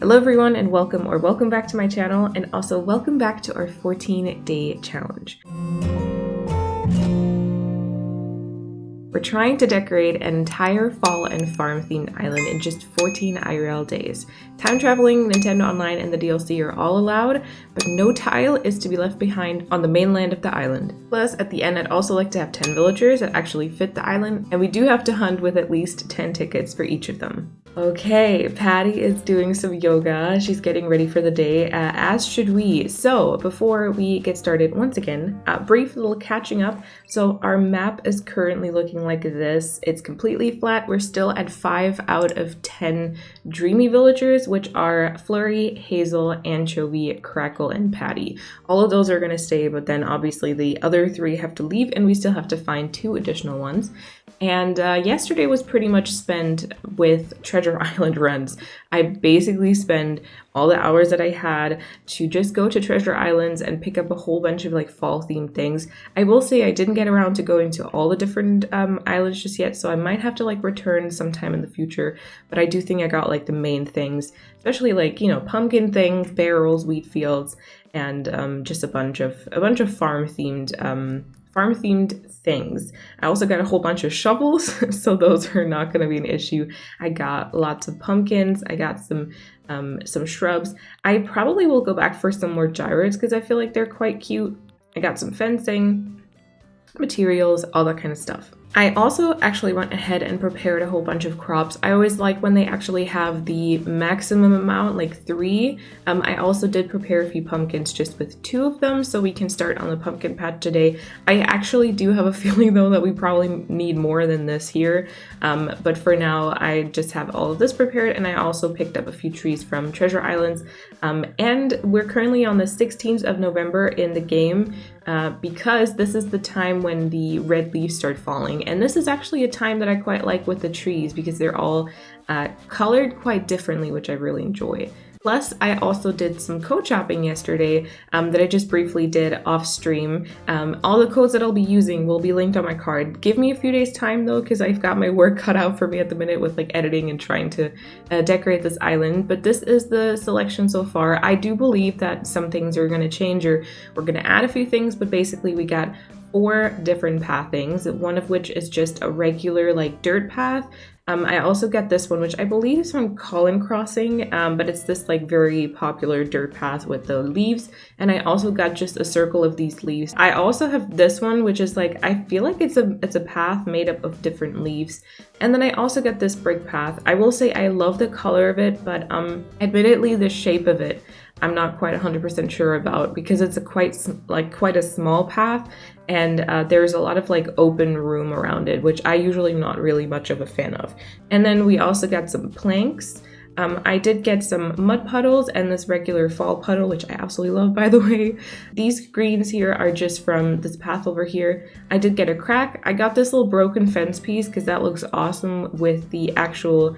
Hello everyone and welcome back to my channel, and also welcome back to our 14-day challenge. We're trying to decorate an entire fall and farm themed island in just 14 IRL days. Time traveling, Nintendo Online, and the DLC are all allowed, but no tile is to be left behind on the mainland of the island. Plus, at the end, I'd also like to have 10 villagers that actually fit the island, and we do have to hunt with at least 10 tickets for each of them. Okay, Patty is doing some yoga. She's getting ready for the day, as should we. So before we get started, once again, brief little catching up. So our map is currently looking like this. It's completely flat. We're still at 5 out of 10 dreamy villagers, which are Flurry, Hazel, Anchovy, Crackle, and Patty. All of those are going to stay, but then obviously the other 3 have to leave, and we still have to find 2 additional ones. And yesterday was pretty much spent with Treasure Island runs. I basically spent all the hours that I had to just go to Treasure Islands and pick up a whole bunch of like fall themed things. I will say I didn't get around to going to all the different islands just yet, so I might have to like return sometime in the future. But I do think I got like the main things, especially like, you know, pumpkin things, barrels, wheat fields, and just a bunch of farm themed things. I also got a whole bunch of shovels, so those are not going to be an issue. I got lots of pumpkins. I got some shrubs. I probably will go back for some more gyroids because I feel like they're quite cute. I got some fencing, materials, all that kind of stuff. I also actually went ahead and prepared a whole bunch of crops. I always like when they actually have the maximum amount, like 3. I also did prepare a few pumpkins just with 2 of them, so we can start on the pumpkin patch today. I actually do have a feeling though that we probably need more than this here, but for now I just have all of this prepared, and I also picked up a few trees from Treasure Islands, and we're currently on the 16th of November in the game, because this is the time when the red leaves start falling. And this is actually a time that I quite like with the trees because they're all colored quite differently, which I really enjoy. Plus, I also did some code shopping yesterday that I just briefly did off stream. All the codes that I'll be using will be linked on my card. Give me a few days time though, because I've got my work cut out for me at the minute with like editing and trying to decorate this island. But this is the selection so far. I do believe that some things are going to change, or we're going to add a few things, but basically we got 4 different pathings, one of which is just a regular like dirt path. I also got this one, which I believe is from Colin Crossing, but it's this like very popular dirt path with the leaves. And I also got just a circle of these leaves. I also have this one, which is like, I feel like it's a path made up of different leaves. And then I also got this brick path. I will say I love the color of it, but admittedly the shape of it I'm not quite 100% sure about, because it's a quite a small path, and there's a lot of like open room around it, which I usually am not really much of a fan of. And then we also got some planks. I did get some mud puddles and this regular fall puddle, which I absolutely love, by the way. These greens here are just from this path over here. I did get a crack. I got this little broken fence piece because that looks awesome with the actual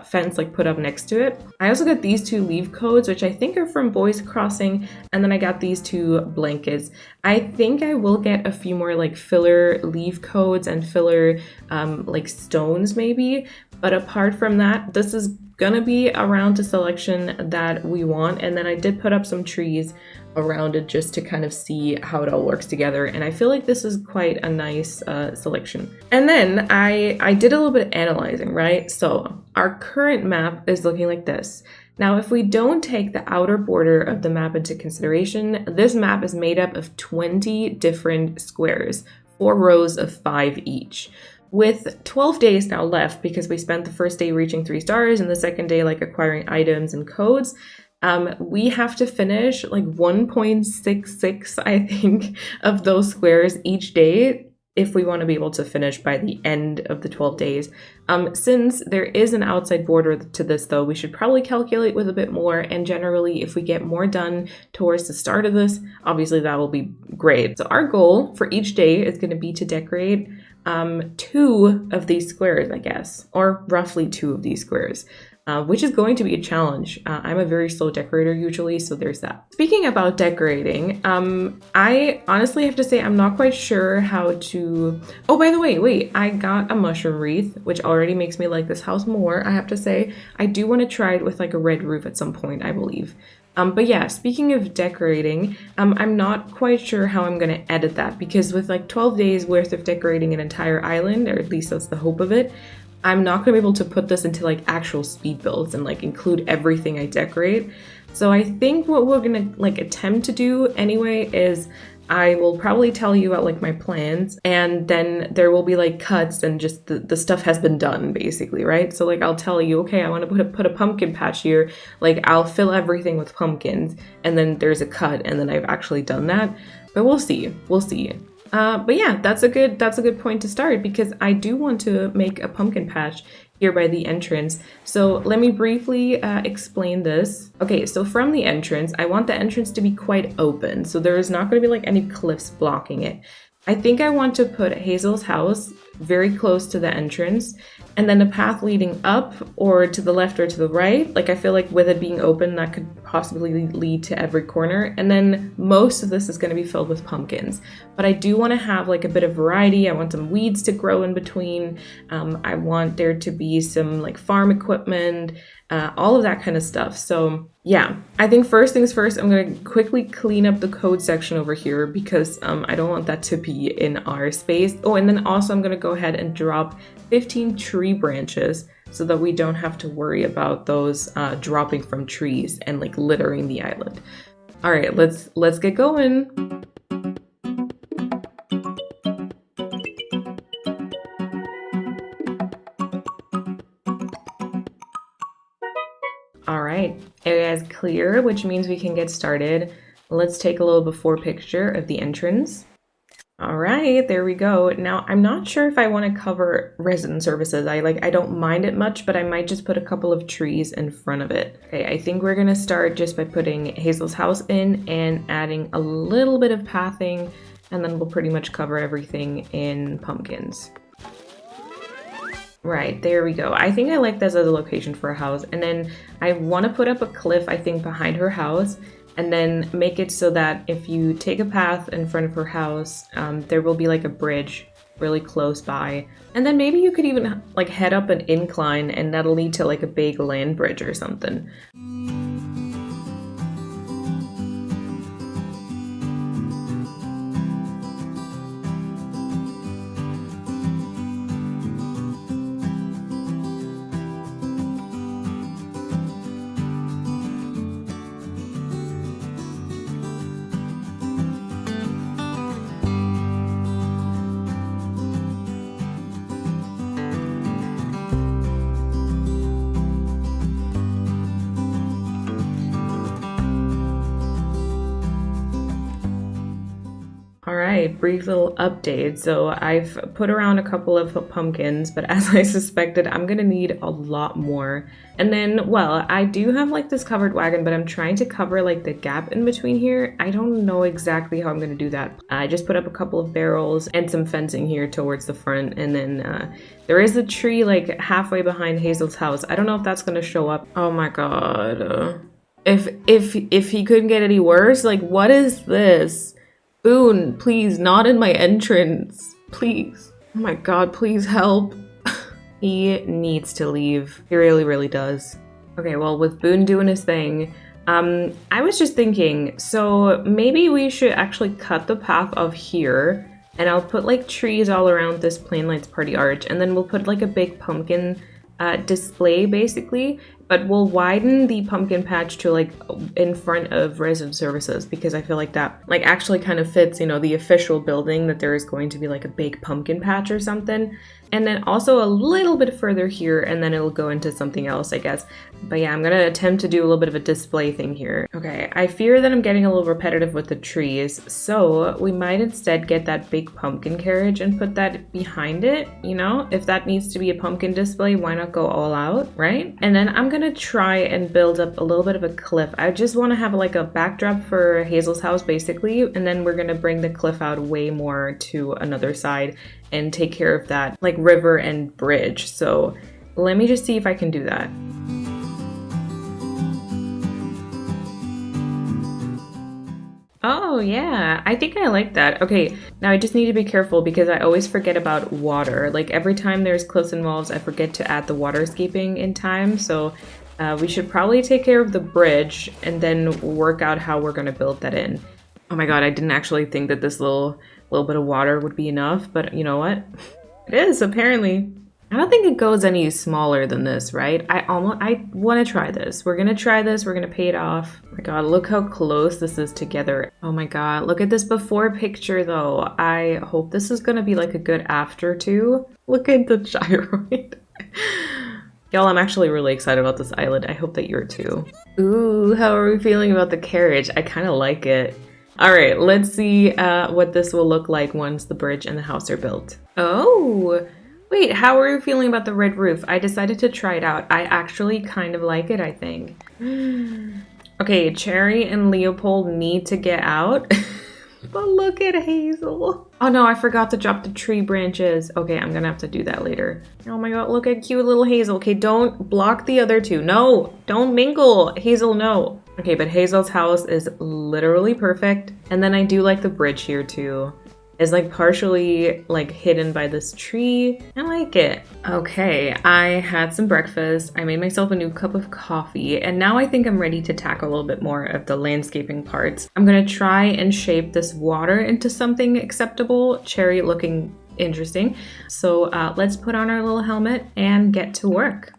fence like put up next to it. I also got these 2 leaf codes, which I think are from Boys Crossing, and then I got these 2 blankets. I think I will get a few more like filler leaf codes and filler like stones maybe, but apart from that, this is gonna be around a selection that we want. And then I did put up some trees around it just to kind of see how it all works together, and I feel like this is quite a nice selection. And then I did a little bit of analyzing, right? So our current map is looking like this. Now, if we don't take the outer border of the map into consideration, this map is made up of 20 different squares, 4 rows of 5 each. With 12 days now left, because we spent the first day reaching 3 stars and the second day like acquiring items and codes, we have to finish like 1.66, I think, of those squares each day if we want to be able to finish by the end of the 12 days. Since there is an outside border to this though, we should probably calculate with a bit more, and generally if we get more done towards the start of this, obviously that will be great. So our goal for each day is going to be to decorate 2 of these squares, I guess, or roughly 2 of these squares. which is going to be a challenge. I'm a very slow decorator usually, so there's that. Speaking about decorating, I honestly have to say I'm not quite sure how to... Oh, by the way, wait, I got a mushroom wreath, which already makes me like this house more, I have to say. I do want to try it with like a red roof at some point, I believe. But yeah, speaking of decorating, I'm not quite sure how I'm going to edit that, because with like 12 days worth of decorating an entire island, or at least that's the hope of it, I'm not gonna be able to put this into like actual speed builds and like include everything I decorate. So I think what we're gonna like attempt to do anyway is I will probably tell you about like my plans, and then there will be like cuts and just the stuff has been done basically, right? So like I'll tell you, okay, I want to put a pumpkin patch here, like I'll fill everything with pumpkins, and then there's a cut and then I've actually done that. But we'll see. But yeah, that's a good point to start, because I do want to make a pumpkin patch here by the entrance. So let me briefly explain this. Okay, so from the entrance, I want the entrance to be quite open, so there is not going to be like any cliffs blocking it. I think I want to put Hazel's house very close to the entrance, and then a path leading up or to the left or to the right. Like I feel like with it being open, that could possibly lead to every corner. And then most of this is going to be filled with pumpkins. But I do want to have like a bit of variety. I want some weeds to grow in between. I want there to be some like farm equipment, all of that kind of stuff. So yeah, I think first things first, I'm going to quickly clean up the code section over here, because I don't want that to be in our space. Oh, and then also I'm going to go ahead and drop 15 tree branches so that we don't have to worry about those dropping from trees and like littering the island. All right, let's get going. All right, area is clear, which means we can get started. Let's take a little before picture of the entrance. All right, there we go. Now, I'm not sure if I want to cover resident services. I don't mind it much, but I might just put a couple of trees in front of it. Okay, I think we're gonna start just by putting Hazel's house in and adding a little bit of pathing, and then we'll pretty much cover everything in pumpkins. Right, there we go. I think I like this as a location for a house. And then I want to put up a cliff, I think, behind her house, and then make it so that if you take a path in front of her house, there will be like a bridge really close by. And then maybe you could even like head up an incline, and that'll lead to like a big land bridge or something. All right, brief little update. So I've put around a couple of pumpkins, but as I suspected, I'm gonna need a lot more. And then, well, I do have like this covered wagon, but I'm trying to cover like the gap in between here. I don't know exactly how I'm gonna do that. I just put up a couple of barrels and some fencing here towards the front, and then there is a tree like halfway behind Hazel's house. I don't know if that's gonna show up. Oh my god. If he couldn't get any worse, like what is this? Boone, please, not in my entrance. Please. Oh my god, please help. He needs to leave. He really, really does. Okay, well, with Boone doing his thing, I was just thinking, so maybe we should actually cut the path off here, and I'll put like trees all around this Plain Lights Party Arch, and then we'll put like a big pumpkin display basically, but we'll widen the pumpkin patch to like in front of resident services, because I feel like that like actually kind of fits, you know, the official building, that there is going to be like a big pumpkin patch or something. And then also a little bit further here, and then it'll go into something else, I guess. But yeah, I'm gonna attempt to do a little bit of a display thing here. Okay, I fear that I'm getting a little repetitive with the trees, so we might instead get that big pumpkin carriage and put that behind it, you know? If that needs to be a pumpkin display, why not go all out, right? And then I'm gonna try and build up a little bit of a cliff. I just wanna have like a backdrop for Hazel's house, basically, and then we're gonna bring the cliff out way more to another side and take care of that like river and bridge. So let me just see if I can do that. Oh, yeah. I think I like that. Okay, now I just need to be careful because I always forget about water. Like every time there's cliffs and walls, I forget to add the waterscaping in time. So we should probably take care of the bridge and then work out how we're going to build that in. Oh my god, I didn't actually think that this little bit of water would be enough, but you know what? It is, apparently. I don't think it goes any smaller than this, right? I want to try this. We're gonna try this. We're gonna pay it off. Oh my god, look how close this is together. Oh my god, look at this before picture though. I hope this is gonna be like a good after too. Look at the gyroid. Y'all, I'm actually really excited about this island. I hope that you're too. Ooh, how are we feeling about the carriage? I kind of like it. All right, let's see what this will look like once the bridge and the house are built. Oh. Wait, how are you feeling about the red roof? I decided to try it out. I actually kind of like it, I think. Okay, Cherry and Leopold need to get out. But look at Hazel. Oh no, I forgot to drop the tree branches. Okay, I'm gonna have to do that later. Oh my god, look at cute little Hazel. Okay, don't block the other two. No, don't mingle. Hazel, no. Okay, but Hazel's house is literally perfect. And then I do like the bridge here too. Is like partially like hidden by this tree. I like it. Okay, I had some breakfast. I made myself a new cup of coffee, and now I think I'm ready to tackle a little bit more of the landscaping parts. I'm gonna try and shape this water into something acceptable. Cherry looking interesting. So let's put on our little helmet and get to work.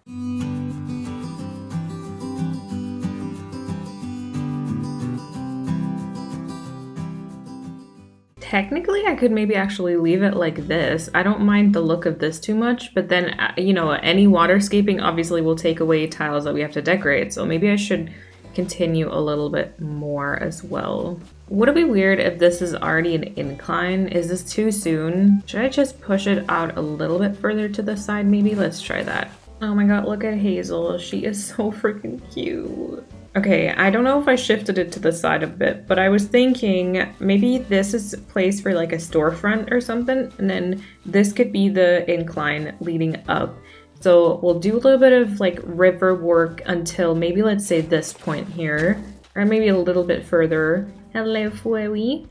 Technically, I could maybe actually leave it like this. I don't mind the look of this too much, but then, you know, any waterscaping obviously will take away tiles that we have to decorate, so maybe I should continue a little bit more as well. Would it be weird if this is already an incline? Is this too soon? Should I just push it out a little bit further to the side maybe? Let's try that. Oh my god, look at Hazel. She is so freaking cute. Okay, I don't know if I shifted it to the side a bit, but I was thinking maybe this is a place for like a storefront or something, and then this could be the incline leading up. So we'll do a little bit of like river work until maybe let's say this point here, or maybe a little bit further. Hello, Fui.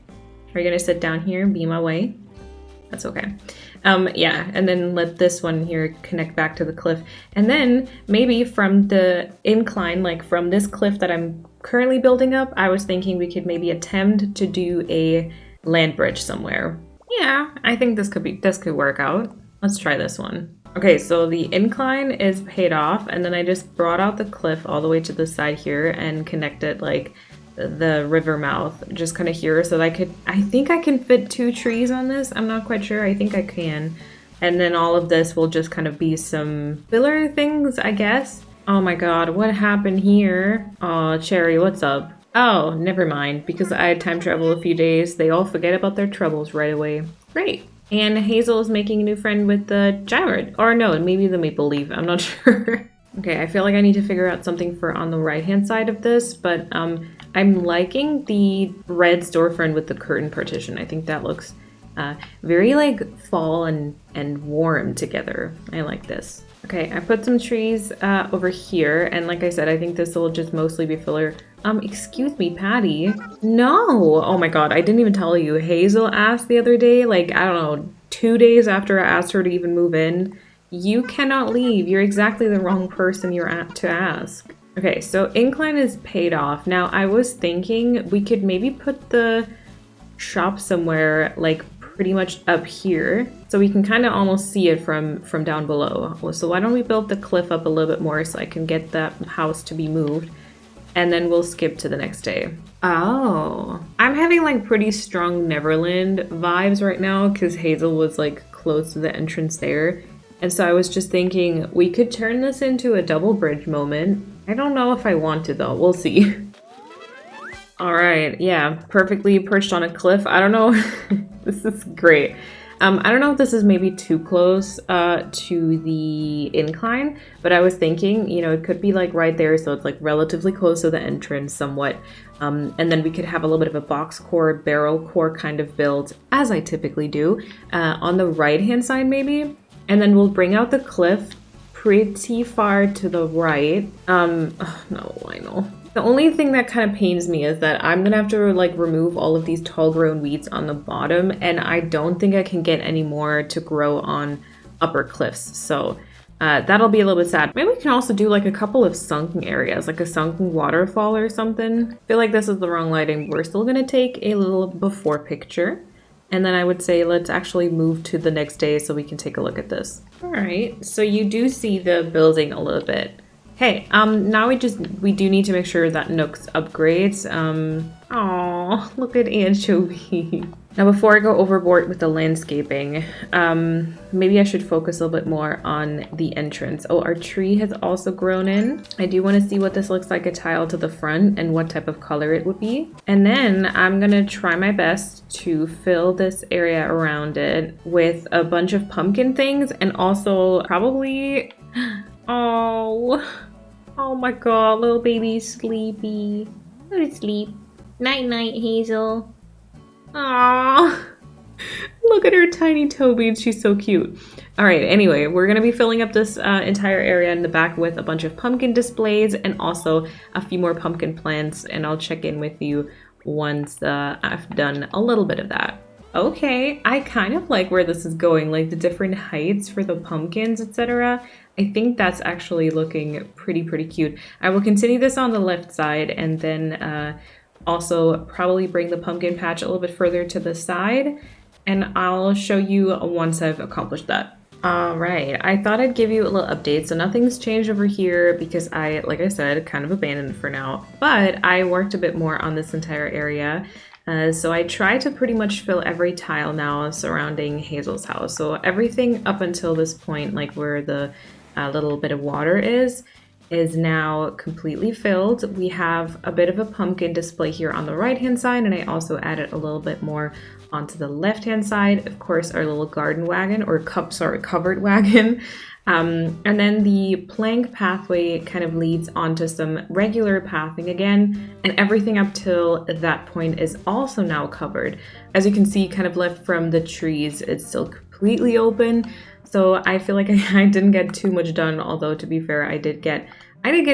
Are you gonna sit down here and be my way? That's okay. Yeah, and then let this one here connect back to the cliff. And then maybe from the incline, like from this cliff that I'm currently building up, I was thinking we could maybe attempt to do a land bridge somewhere. Yeah, I think this could work out. Let's try this one. Okay, so the incline is paid off, and then I just brought out the cliff all the way to the side here and connected like the river mouth just kind of here so that I think I can fit 2 trees on this. I'm not quite sure. I think I can. And then all of this will just kind of be some filler things, I guess. Oh my god, what happened here? Oh, Cherry, what's up? Oh, never mind. Because I had time travel a few days, they all forget about their troubles right away. Great. And Hazel is making a new friend with the gyroid. Or no, maybe the maple leaf. I'm not sure. Okay, I feel like I need to figure out something for on the right-hand side of this, but I'm liking the red storefront with the curtain partition. I think that looks very like fall and warm together. I like this. Okay, I put some trees over here, and like I said, I think this will just mostly be filler. Excuse me, Patty. No! Oh my god, I didn't even tell you. Hazel asked the other day, like, I don't know, 2 days after I asked her to even move in, you cannot leave. You're exactly the wrong person you're at to ask. Okay, so incline is paid off. Now, I was thinking we could maybe put the shop somewhere like pretty much up here so we can kind of almost see it from down below. So why don't we build the cliff up a little bit more so I can get that house to be moved, and then we'll skip to the next day. Oh, I'm having like pretty strong Neverland vibes right now because Hazel was like close to the entrance there. And so I was just thinking we could turn this into a double bridge moment. I don't know if I want to though, we'll see. All right, yeah, perfectly perched on a cliff. I don't know, this is great. I don't know if this is maybe too close to the incline, but I was thinking, you know, it could be like right there, so it's like relatively close to the entrance somewhat. And then we could have a little bit of a box core, barrel core kind of build, as I typically do, on the right-hand side maybe. And then we'll bring out the cliff pretty far to the right. Oh, no, I know. The only thing that kind of pains me is that I'm gonna have to like remove all of these tall grown weeds on the bottom, and I don't think I can get any more to grow on upper cliffs. So that'll be a little bit sad. Maybe we can also do like a couple of sunken areas, like a sunken waterfall or something. I feel like this is the wrong lighting. We're still gonna take a little before picture. And then I would say let's actually move to the next day so we can take a look at this. All right, so you do see the building a little bit. Hey, now we do need to make sure that Nook's upgrades. Aw, look at Anchovy. Now before I go overboard with the landscaping, maybe I should focus a little bit more on the entrance. Oh, our tree has also grown in. I do want to see what this looks like a tile to the front and what type of color it would be. And then I'm gonna try my best to fill this area around it with a bunch of pumpkin things and also probably, oh my god, little baby's sleepy. Go to sleep. Night night, Hazel. Aww. Look at her tiny toe beans. She's so cute. All right, anyway, we're going to be filling up this entire area in the back with a bunch of pumpkin displays and also a few more pumpkin plants, and I'll check in with you once I've done a little bit of that. Okay, I kind of like where this is going, like the different heights for the pumpkins, etc. I think that's actually looking pretty cute. I will continue this on the left side and then also probably bring the pumpkin patch a little bit further to the side, and I'll show you once I've accomplished that. All right, I thought I'd give you a little update. So nothing's changed over here because like I said, kind of abandoned it for now, but I worked a bit more on this entire area. So I try to pretty much fill every tile now surrounding Hazel's house. So everything up until this point, like where the little bit of water is now completely filled. We have a bit of a pumpkin display here on the right hand side, and I also added a little bit more onto the left hand side. Of course, our little garden wagon, or covered wagon. And then the plank pathway kind of leads onto some regular pathing again, and everything up till that point is also now covered. As you can see, kind of left from the trees, it's still completely open. So I feel like I didn't get too much done, although to be fair, I did get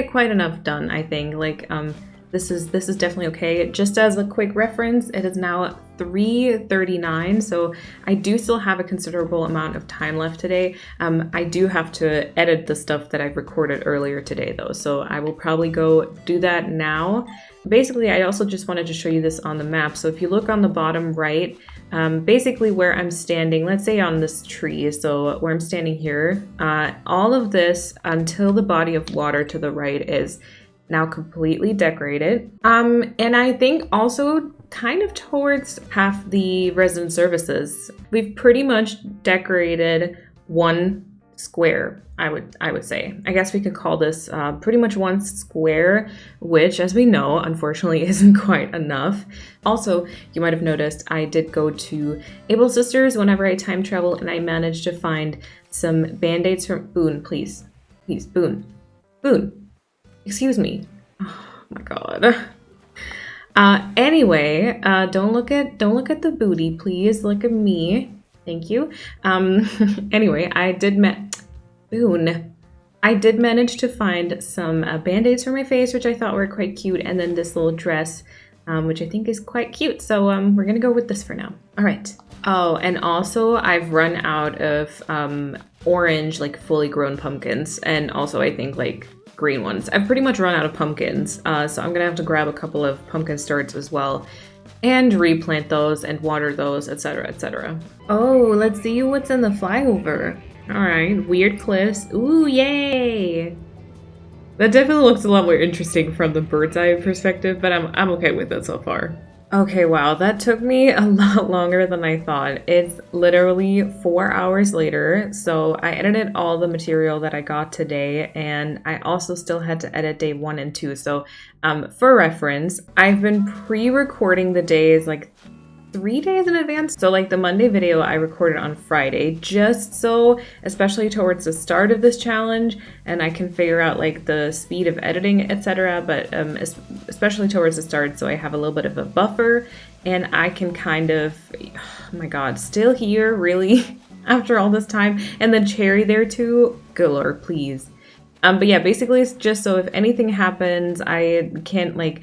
quite enough done, I think. Like this is definitely okay. Just as a quick reference, it is now 3:39, so I do still have a considerable amount of time left today. I do have to edit the stuff that I've recorded earlier today though, so I will probably go do that now. Basically, I also just wanted to show you this on the map. So if you look on the bottom right, basically where I'm standing, let's say on this tree, so where I'm standing here, all of this until the body of water to the right is now completely decorated. And I think also kind of towards half the resident services, we've pretty much decorated one square, I would say. I guess we could call this pretty much one square, which, as we know, unfortunately isn't quite enough. Also, you might have noticed I did go to Able Sisters whenever I time travel, and I managed to find some band-aids from Boone, please, Boone. Excuse me. Oh my god. Anyway, don't look at the booty, please. Look at me. Thank you. Anyway, I did manage to find some band-aids for my face, which I thought were quite cute, and then this little dress, which I think is quite cute. So we're gonna go with this for now. All right. Oh, and also I've run out of orange, like fully grown pumpkins, and also I think like green ones. I've pretty much run out of pumpkins, so I'm gonna have to grab a couple of pumpkin starts as well and replant those and water those, etc., etc. Oh, let's see what's in the flyover. All right, weird cliffs. Ooh, yay! That definitely looks a lot more interesting from the bird's eye perspective, but I'm okay with it so far. Okay, wow, that took me a lot longer than I thought. It's literally 4 hours later, so I edited all the material that I got today, and I also still had to edit day 1 and 2. So for reference, I've been pre-recording the days like 3 days in advance. So like the Monday video I recorded on Friday, just so, especially towards the start of this challenge, and I can figure out like the speed of editing, etc. But especially towards the start, so I have a little bit of a buffer, and I can kind of, oh my god, still here, really? After all this time? And then Cherry there too? Good lord, please. But yeah, basically it's just so if anything happens, I can't like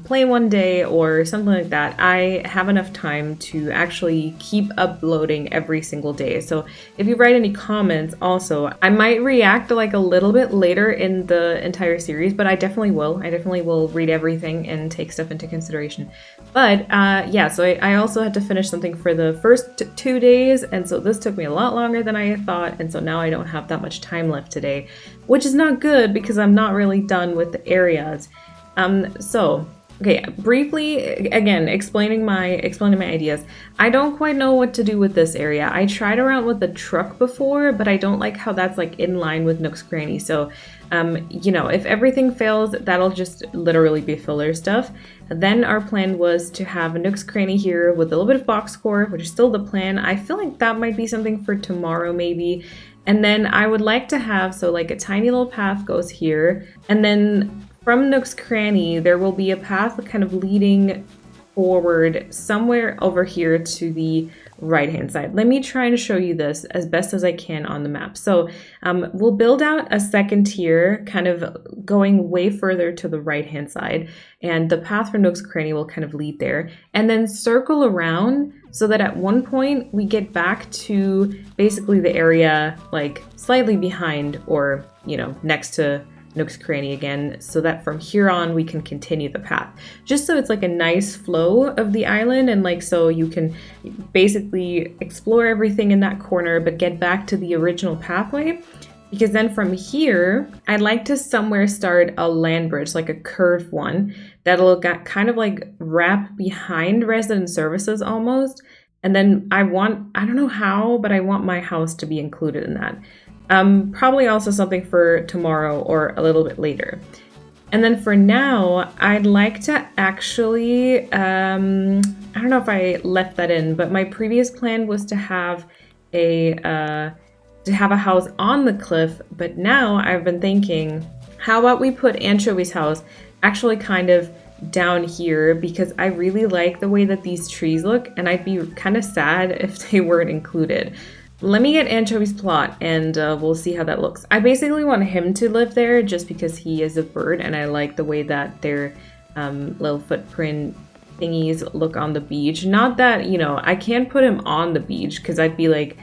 play one day or something like that, I have enough time to actually keep uploading every single day. So if you write any comments also, I might react like a little bit later in the entire series, but I definitely will. I definitely will read everything and take stuff into consideration. But yeah, so I also had to finish something for the first 2 days, and so this took me a lot longer than I thought, and so now I don't have that much time left today, which is not good because I'm not really done with the areas. Okay, briefly, again, explaining my ideas. I don't quite know what to do with this area. I tried around with the truck before, but I don't like how that's like in line with Nook's Cranny. So, you know, if everything fails, that'll just literally be filler stuff. Then our plan was to have a Nook's Cranny here with a little bit of box core, which is still the plan. I feel like that might be something for tomorrow, maybe. And then I would like to have, so like a tiny little path goes here, and then from Nook's Cranny, there will be a path kind of leading forward somewhere over here to the right-hand side. Let me try to show you this as best as I can on the map. So we'll build out a second tier, kind of going way further to the right-hand side, and the path for Nook's Cranny will kind of lead there, and then circle around so that at one point we get back to basically the area like slightly behind or, you know, next to Nook's Cranny again, so that from here on we can continue the path. Just so it's like a nice flow of the island, and like so you can basically explore everything in that corner but get back to the original pathway. Because then from here, I'd like to somewhere start a land bridge, like a curved one, that'll kind of like wrap behind resident services almost. And then I don't know how, but I want my house to be included in that. Probably also something for tomorrow or a little bit later. And then for now, I'd like to actually, I don't know if I left that in, but my previous plan was to have a house on the cliff, but now I've been thinking, how about we put Anchovy's house actually kind of down here, because I really like the way that these trees look, and I'd be kind of sad if they weren't included. Let me get Anchovy's plot and we'll see how that looks. I basically want him to live there just because he is a bird, and I like the way that their little footprint thingies look on the beach. Not that, you know, I can't put him on the beach because I'd be like,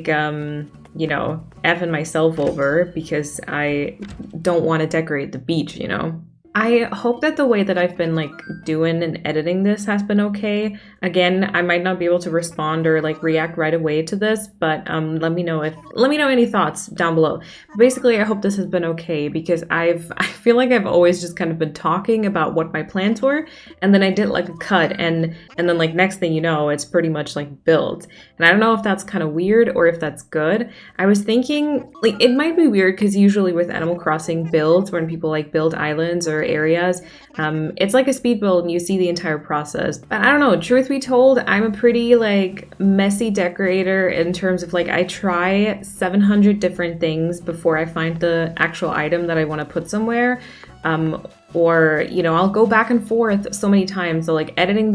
you know, effing myself over because I don't want to decorate the beach, you know. I hope that the way that I've been like doing and editing this has been okay. Again, I might not be able to respond or like react right away to this, but let me know any thoughts down below. Basically, I hope this has been okay because I feel like I've always just kind of been talking about what my plans were, and then I did like a cut, and then like next thing you know, it's pretty much like built. And I don't know if that's kind of weird or if that's good. I was thinking like it might be weird because usually with Animal Crossing builds, when people like build islands or areas, it's like a speed build and you see the entire process. But I don't know, truth be told, I'm a pretty like messy decorator in terms of like I try 700 different things before I find the actual item that I want to put somewhere. Or, you know, I'll go back and forth so many times. So like editing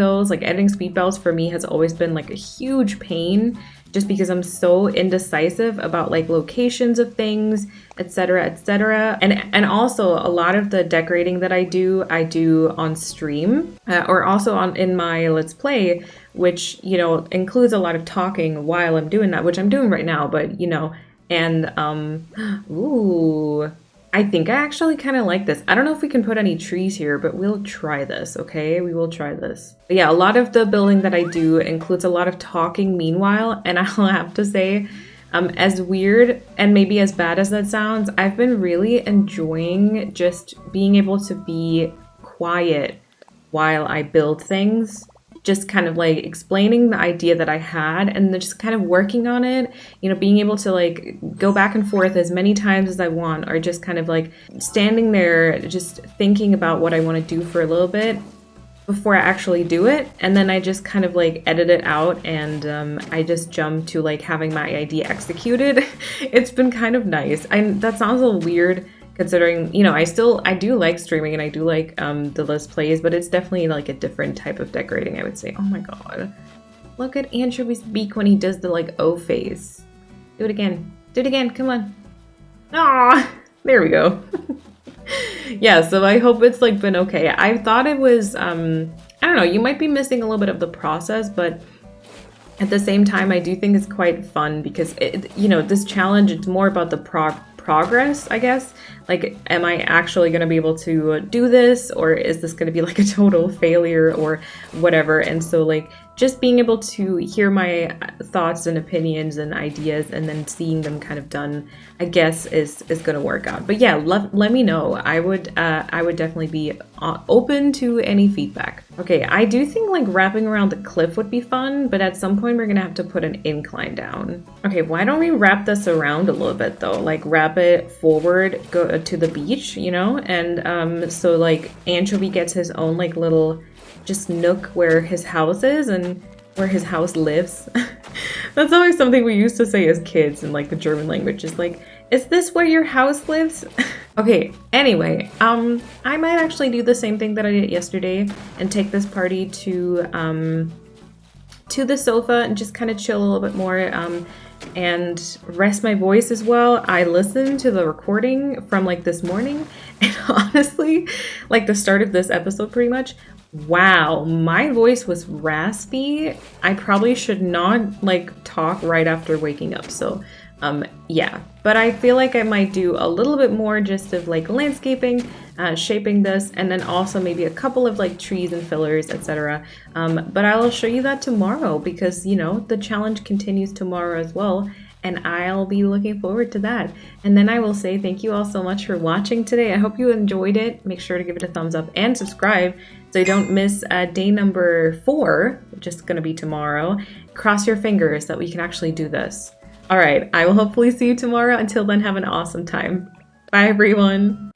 speed builds for me has always been like a huge pain, just because I'm so indecisive about like locations of things, etc., etc. And also a lot of the decorating that I do on stream, or also in my Let's Play, which, you know, includes a lot of talking while I'm doing that, which I'm doing right now, but, you know, and, ooh, I think I actually kind of like this. I don't know if we can put any trees here, but we'll try this, okay? We will try this. But yeah, a lot of the building that I do includes a lot of talking meanwhile, and I'll have to say, as weird and maybe as bad as that sounds, I've been really enjoying just being able to be quiet while I build things. Just kind of like explaining the idea that I had and then just kind of working on it, you know, being able to like go back and forth as many times as I want, or just kind of like standing there just thinking about what I want to do for a little bit before I actually do it, and then I just kind of like edit it out, and I just jump to like having my idea executed. It's been kind of nice. That sounds a little weird, considering, you know, I do like streaming and I do like the Let's Plays, but it's definitely like a different type of decorating, I would say. Oh my god. Look at Anchovy's beak when he does the like O face. Do it again. Do it again. Come on. Aww. There we go. Yeah, so I hope it's like been okay. I thought it was, I don't know, you might be missing a little bit of the process, but at the same time, I do think it's quite fun because this challenge, it's more about the progress, I guess. Like, am I actually going to be able to do this, or is this going to be like a total failure or whatever? And so like just being able to hear my thoughts and opinions and ideas and then seeing them kind of done, I guess is going to work out. But yeah, let me know. I would definitely be open to any feedback. Okay, I do think like wrapping around the cliff would be fun, but at some point we're gonna have to put an incline down. Okay, why don't we wrap this around a little bit though? Like wrap it forward, go to the beach, and so like Anchovy gets his own like little just nook where his house is and where his house lives. That's always something we used to say as kids in like the German language, is like, is this where your house lives? Okay, anyway, I might actually do the same thing that I did yesterday and take this party to the sofa and just kind of chill a little bit more and rest my voice as well. I listened to the recording from like this morning, and honestly, like the start of this episode pretty much, wow, my voice was raspy. I probably should not like talk right after waking up. So yeah, but I feel like I might do a little bit more just of like landscaping, shaping this, and then also maybe a couple of like trees and fillers, etc. But I'll show you that tomorrow because, the challenge continues tomorrow as well. And I'll be looking forward to that. And then I will say thank you all so much for watching today. I hope you enjoyed it. Make sure to give it a thumbs up and subscribe so you don't miss day number 4, which is going to be tomorrow. Cross your fingers that we can actually do this. All right, I will hopefully see you tomorrow. Until then, have an awesome time. Bye, everyone.